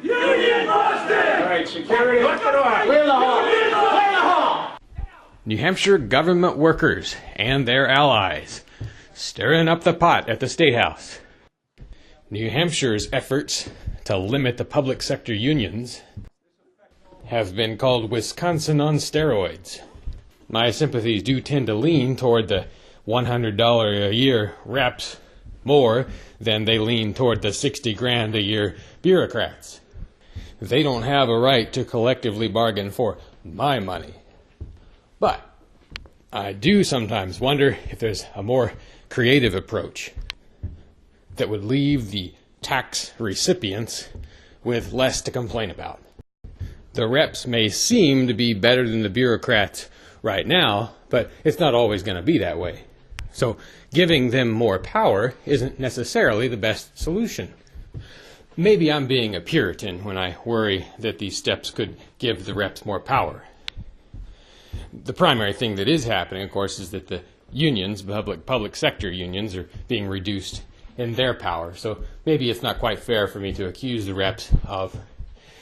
Union busted! All right, security, clear the hall. Clear the hall. Clear the hall. New Hampshire government workers and their allies stirring up the pot at the State House. New Hampshire's efforts to limit the public sector unions have been called Wisconsin on steroids. My sympathies do tend to lean toward the $100 a year reps more than they lean toward the $60,000 a year bureaucrats. They don't have a right to collectively bargain for my money. But I do sometimes wonder if there's a more creative approach that would leave the tax recipients with less to complain about. The reps may seem to be better than the bureaucrats right now, but it's not always going to be that way. So giving them more power isn't necessarily the best solution. Maybe I'm being a Puritan when I worry that these steps could give the reps more power. The primary thing that is happening, of course, is that the unions, public sector unions, are being reduced in their power. So maybe it's not quite fair for me to accuse the reps of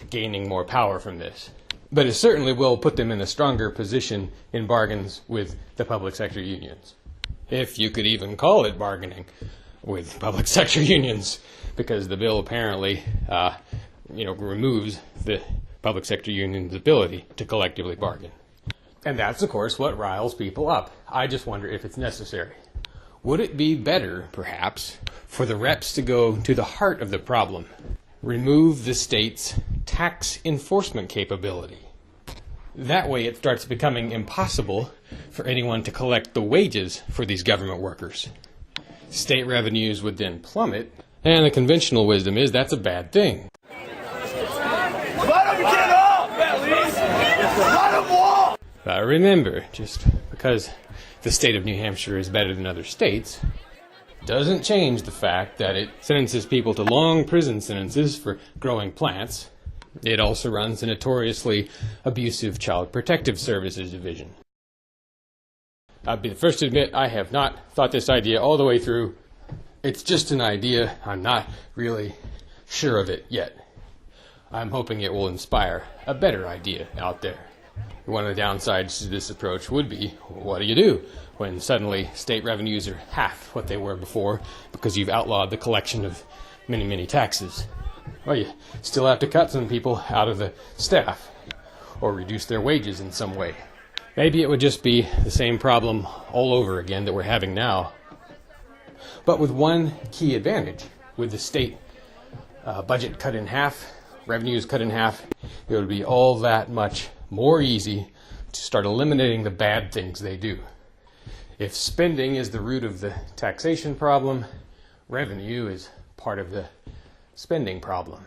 gaining more power from this. But it certainly will put them in a stronger position in bargains with the public sector unions. If you could even call it bargaining with public sector unions, because the bill apparently removes the public sector union's ability to collectively bargain. And that's, of course, what riles people up. I just wonder if it's necessary. Would it be better, perhaps, for the reps to go to the heart of the problem, remove the state's tax enforcement capability? That way it starts becoming impossible for anyone to collect the wages for these government workers. State revenues would then plummet, and the conventional wisdom is that's a bad thing. Let them get up, at least! Let them walk! But remember, just because the state of New Hampshire is better than other states doesn't change the fact that it sentences people to long prison sentences for growing plants. It also runs a notoriously abusive Child Protective Services division. I'll be the first to admit I have not thought this idea all the way through. It's just an idea. I'm not really sure of it yet. I'm hoping it will inspire a better idea out there. One of the downsides to this approach would be, what do you do when suddenly state revenues are half what they were before because you've outlawed the collection of many, many taxes? Well, you still have to cut some people out of the staff or reduce their wages in some way. Maybe it would just be the same problem all over again that we're having now, but with one key advantage. With the state budget cut in half, revenues cut in half, it would be all that much more easy to start eliminating the bad things they do. If spending is the root of the taxation problem, revenue is part of the spending problem.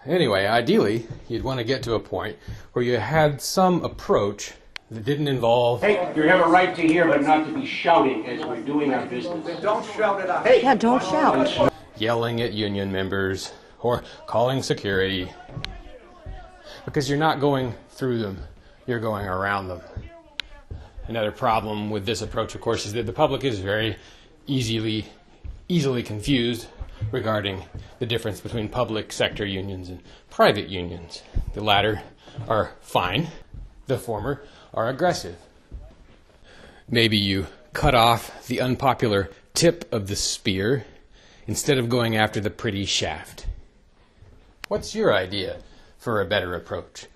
Anyway, ideally, you'd want to get to a point where you had some approach that didn't involve... Hey, you have a right to hear, but not to be shouting as we're doing our business. Then don't shout it out. Hey, Yeah, don't shout. Yelling at union members or calling security. Because you're not going through them, you're going around them. Another problem with this approach, of course, is that the public is very easily confused regarding the difference between public sector unions and private unions. The latter are fine, the former are aggressive. Maybe you cut off the unpopular tip of the spear instead of going after the pretty shaft. What's your idea for a better approach?